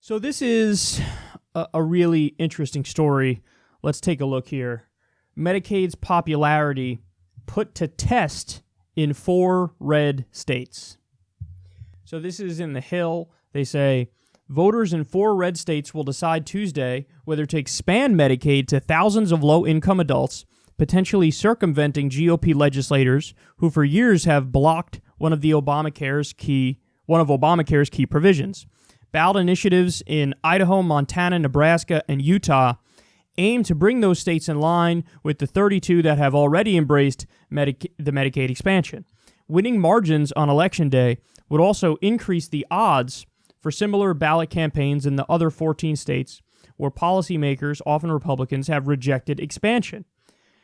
So this is a really interesting story. Let's take a look here. Medicaid's popularity put to test in 4 red states. So this is in the Hill. They say, voters in 4 red states will decide Tuesday whether to expand Medicaid to thousands of low-income adults, potentially circumventing GOP legislators who for years have blocked one of Obamacare's key provisions. Ballot initiatives in Idaho, Montana, Nebraska, and Utah aim to bring those states in line with the 32 that have already embraced the Medicaid expansion. Winning margins on Election Day would also increase the odds for similar ballot campaigns in the other 14 states where policymakers, often Republicans, have rejected expansion.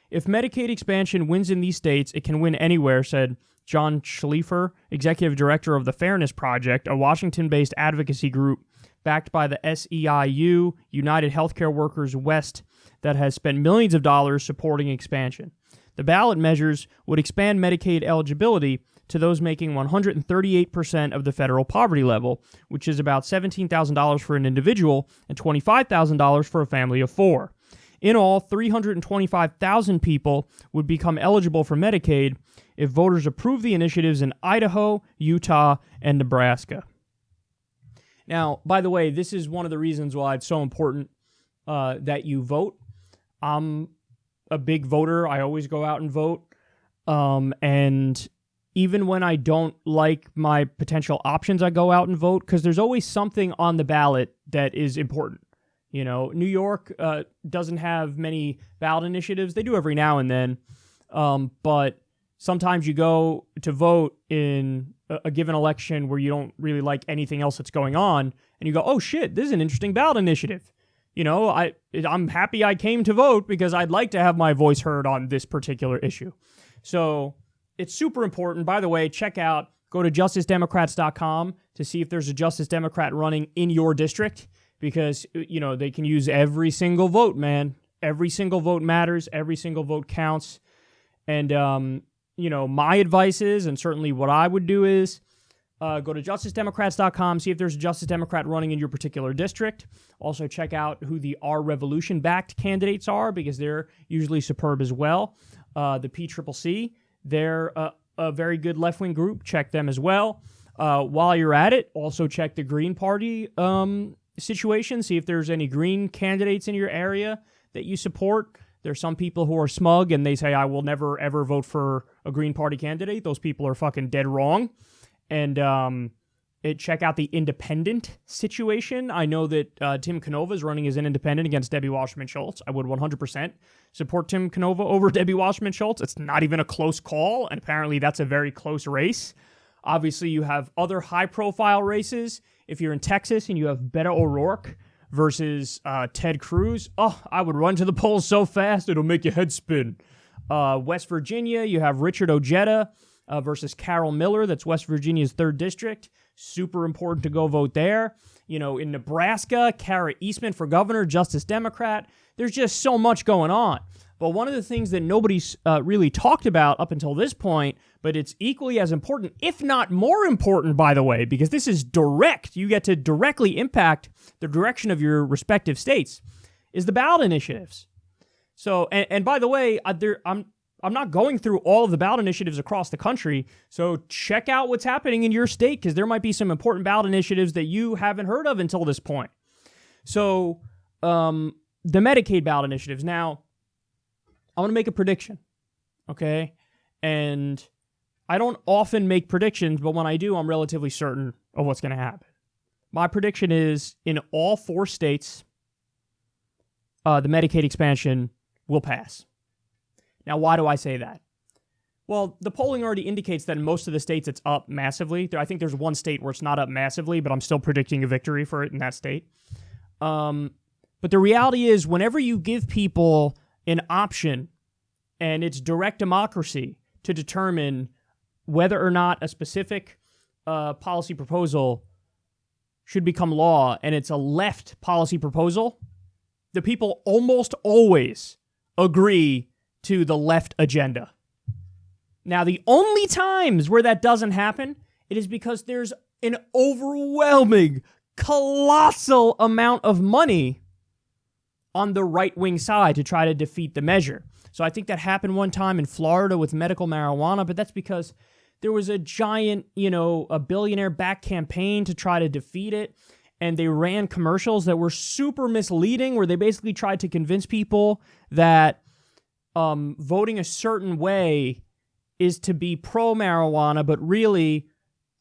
If Medicaid expansion wins in these states, it can win anywhere, said John Schleifer, executive director of the Fairness Project, a Washington-based advocacy group backed by the SEIU, United Healthcare Workers West, that has spent millions of dollars supporting expansion. The ballot measures would expand Medicaid eligibility to those making 138% of the federal poverty level, which is about $17,000 for an individual and $25,000 for a family of 4. In all, 325,000 people would become eligible for Medicaid if voters approve the initiatives in Idaho, Utah, and Nebraska. Now, by the way, this is one of the reasons why it's so important that you vote. I'm a big voter. I always go out and vote. And even when I don't like my potential options, I go out and vote because there's always something on the ballot that is important. You know, New York doesn't have many ballot initiatives. They do every now and then. But sometimes you go to vote in a given election where you don't really like anything else that's going on, and you go, oh shit, this is an interesting ballot initiative. You know, I'm happy I came to vote because I'd like to have my voice heard on this particular issue. So it's super important. By the way, go to justicedemocrats.com to see if there's a Justice Democrat running in your district. Because, you know, they can use every single vote, man. Every single vote matters. Every single vote counts. And, you know, my advice is, and certainly what I would do is, go to justicedemocrats.com, see if there's a Justice Democrat running in your particular district. Also check out who the Our Revolution-backed candidates are, because they're usually superb as well. The PCCC, they're a very good left-wing group. Check them as well. While you're at it, also check the Green Party situation, see if there's any Green candidates in your area that you support. There's some people who are smug and they say, I will never ever vote for a Green Party candidate. Those people are fucking dead wrong. And check out the independent situation. I know that Tim Canova is running as an independent against Debbie Wasserman Schultz. I would 100% support Tim Canova over Debbie Wasserman Schultz. It's not even a close call, and apparently that's a very close race. Obviously, you have other high-profile races. If you're in Texas and you have Beto O'Rourke versus Ted Cruz, I would run to the polls so fast it'll make your head spin. West Virginia, you have Richard Ojeda versus Carol Miller. That's West Virginia's 3rd district. Super important to go vote there. You know, in Nebraska, Kara Eastman for governor, Justice Democrat. There's just so much going on. But one of the things that nobody's really talked about up until this point, but it's equally as important, if not more important, by the way, because this is direct, you get to directly impact the direction of your respective states, is the ballot initiatives. So, and by the way, I'm not going through all of the ballot initiatives across the country, so check out what's happening in your state, because there might be some important ballot initiatives that you haven't heard of until this point. So, the Medicaid ballot initiatives. Now, I want to make a prediction, okay? And I don't often make predictions, but when I do, I'm relatively certain of what's going to happen. My prediction is, in all 4 states, the Medicaid expansion will pass. Now, why do I say that? Well, the polling already indicates that in most of the states it's up massively. I think there's one state where it's not up massively, but I'm still predicting a victory for it in that state. But the reality is, whenever you give people an option, and it's direct democracy to determine whether or not a specific policy proposal should become law, and it's a left policy proposal, the people almost always agree to the left agenda. Now, the only times where that doesn't happen, it is because there's an overwhelming, colossal amount of money on the right-wing side to try to defeat the measure. So I think that happened one time in Florida with medical marijuana, but that's because there was a giant, a billionaire-backed campaign to try to defeat it, and they ran commercials that were super misleading, where they basically tried to convince people that voting a certain way is to be pro-marijuana, but really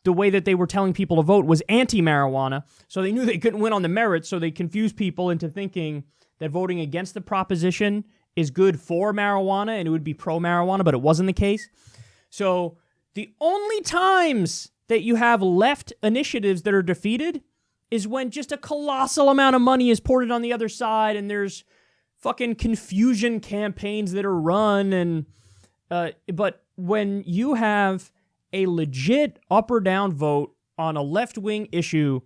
the way that they were telling people to vote was anti-marijuana. So they knew they couldn't win on the merits, so they confused people into thinking that voting against the proposition is good for marijuana and it would be pro-marijuana, but it wasn't the case. So the only times that you have left initiatives that are defeated is when just a colossal amount of money is poured on the other side and there's fucking confusion campaigns that are run. And but when you have a legit up or down vote on a left-wing issue,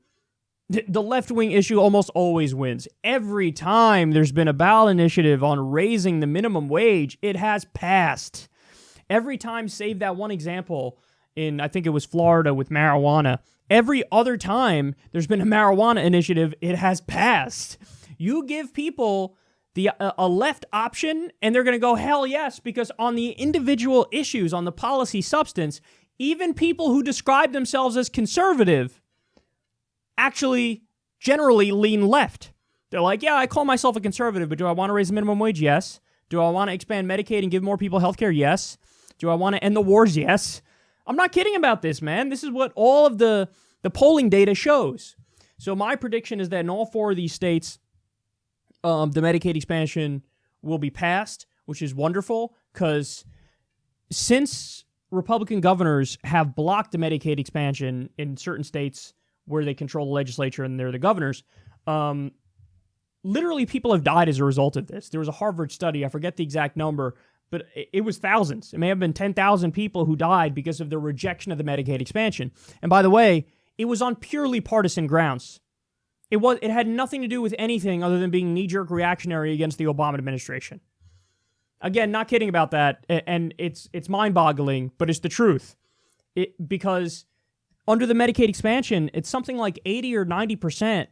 the left-wing issue almost always wins. Every time there's been a ballot initiative on raising the minimum wage, it has passed. Every time, save that one example in, I think it was Florida with marijuana, every other time there's been a marijuana initiative, it has passed. You give people a left option and they're going to go, hell yes, because on the individual issues, on the policy substance, even people who describe themselves as conservative actually generally lean left. They're like, yeah, I call myself a conservative, but do I want to raise the minimum wage? Yes. Do I want to expand Medicaid and give more people health care? Yes. Do I want to end the wars? Yes. I'm not kidding about this, man. This is what all of the polling data shows. So my prediction is that in all four of these states, the Medicaid expansion will be passed, which is wonderful, because since Republican governors have blocked the Medicaid expansion in certain states where they control the legislature and they're the governors, literally people have died as a result of this. There was a Harvard study, I forget the exact number, but it was thousands. It may have been 10,000 people who died because of the rejection of the Medicaid expansion. And by the way, it was on purely partisan grounds. It had nothing to do with anything other than being knee-jerk reactionary against the Obama administration. Again, not kidding about that, and it's mind-boggling, but it's the truth. Because under the Medicaid expansion, it's something like 80 or 90%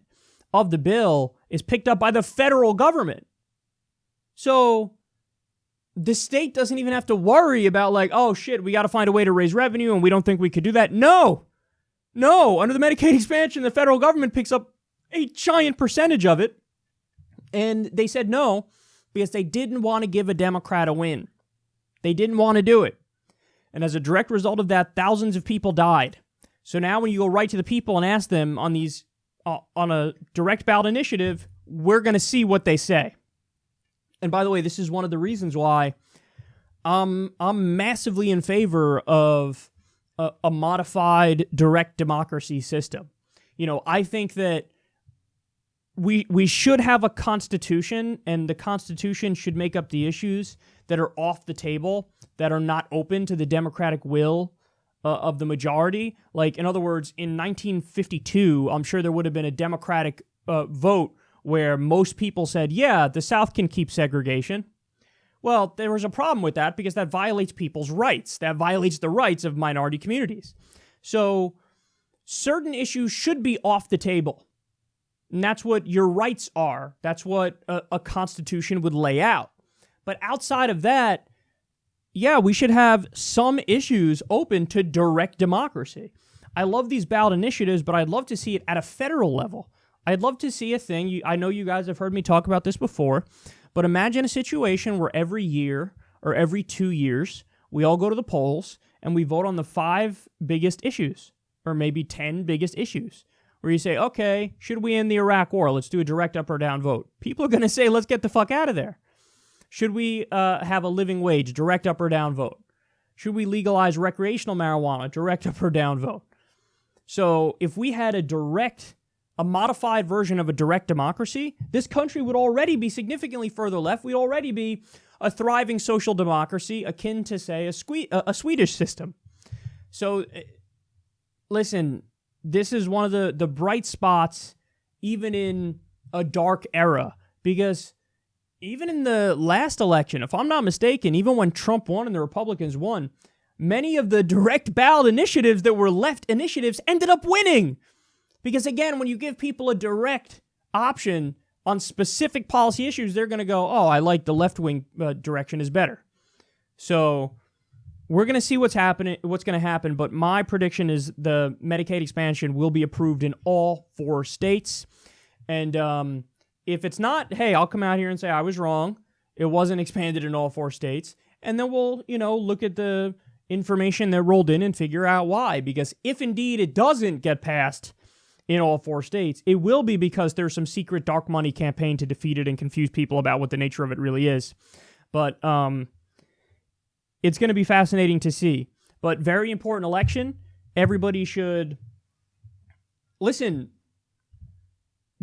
of the bill is picked up by the federal government. So the state doesn't even have to worry about like, oh shit, we got to find a way to raise revenue and we don't think we could do that. No, under the Medicaid expansion, the federal government picks up a giant percentage of it. And they said no because they didn't want to give a Democrat a win. They didn't want to do it. And as a direct result of that, thousands of people died. So now when you go right to the people and ask them on these on a direct ballot initiative, we're going to see what they say. And by the way, this is one of the reasons why I'm massively in favor of a modified direct democracy system. I think that we should have a constitution, and the constitution should make up the issues that are off the table, that are not open to the democratic will of the majority. Like, in other words, in 1952, I'm sure there would have been a democratic vote where most people said, yeah, the South can keep segregation. Well, there was a problem with that because that violates people's rights. That violates the rights of minority communities. So certain issues should be off the table. And that's what your rights are. That's what a constitution would lay out. But outside of that, yeah, we should have some issues open to direct democracy. I love these ballot initiatives, but I'd love to see it at a federal level. I'd love to see a thing. I know you guys have heard me talk about this before, but imagine a situation where every year or every 2 years, we all go to the polls and we vote on the 5 biggest issues, or maybe 10 biggest issues, where you say, okay, should we end the Iraq war? Let's do a direct up or down vote. People are going to say, let's get the fuck out of there. Should we have a living wage? Direct up or down vote. Should we legalize recreational marijuana? Direct up or down vote. So if we had a modified version of a direct democracy, this country would already be significantly further left. We'd already be a thriving social democracy akin to, say, a Swedish system. So, listen, this is one of the bright spots even in a dark era, because even in the last election, if I'm not mistaken, even when Trump won and the Republicans won, many of the direct ballot initiatives that were left initiatives ended up winning. Because again, when you give people a direct option on specific policy issues, they're going to go, oh, I like the left-wing direction is better. So we're going to see what's going to happen, but my prediction is the Medicaid expansion will be approved in all 4 states. And if it's not, hey, I'll come out here and say I was wrong. It wasn't expanded in all 4 states. And then we'll, look at the information that rolled in and figure out why. Because if indeed it doesn't get passed in all 4 states, it will be because there's some secret dark money campaign to defeat it and confuse people about what the nature of it really is. But it's going to be fascinating to see. But very important election. Everybody should listen.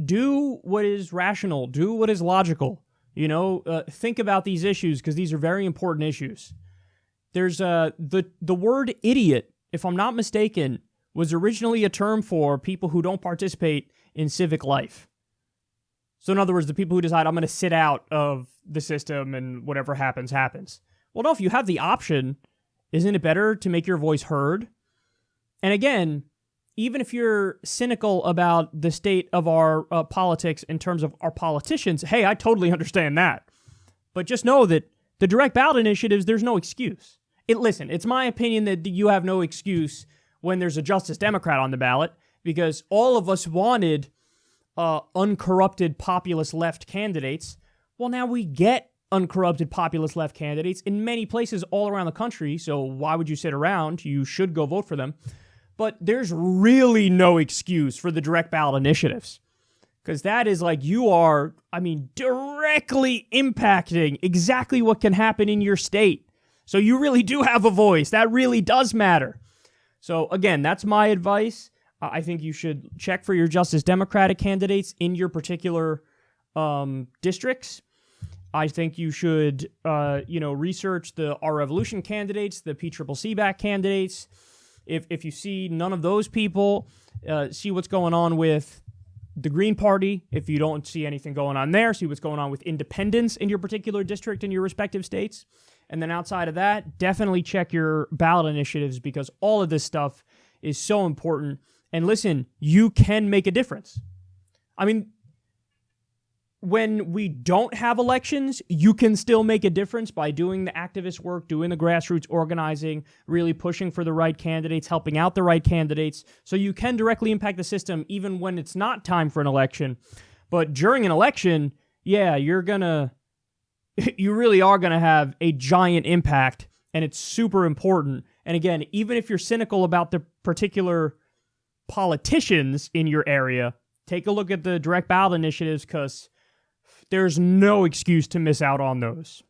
Do what is rational. Do what is logical. Think about these issues because these are very important issues. There's the word idiot, if I'm not mistaken, was originally a term for people who don't participate in civic life. So in other words, the people who decide I'm going to sit out of the system and whatever happens, happens. Well, no, if you have the option, isn't it better to make your voice heard? And again, even if you're cynical about the state of our politics in terms of our politicians, hey, I totally understand that. But just know that the direct ballot initiatives, there's no excuse. Listen, it's my opinion that you have no excuse when there's a Justice Democrat on the ballot, because all of us wanted uncorrupted populist left candidates. Well, now we get uncorrupted populist left candidates in many places all around the country, so why would you sit around? You should go vote for them. But there's really no excuse for the direct ballot initiatives. Because that is like you are, directly impacting exactly what can happen in your state. So you really do have a voice. That really does matter. So again, that's my advice. I think you should check for your Justice Democratic candidates in your particular districts. I think you should, research the Our Revolution candidates, the PCCC back candidates. If you see none of those people, see what's going on with the Green Party. If you don't see anything going on there, see what's going on with independents in your particular district in your respective states. And then outside of that, definitely check your ballot initiatives because all of this stuff is so important. And listen, you can make a difference. When we don't have elections, you can still make a difference by doing the activist work, doing the grassroots organizing, really pushing for the right candidates, helping out the right candidates. So you can directly impact the system even when it's not time for an election. But during an election, yeah, you really are going to have a giant impact, and it's super important. And again, even if you're cynical about the particular politicians in your area, take a look at the direct ballot initiatives because there's no excuse to miss out on those.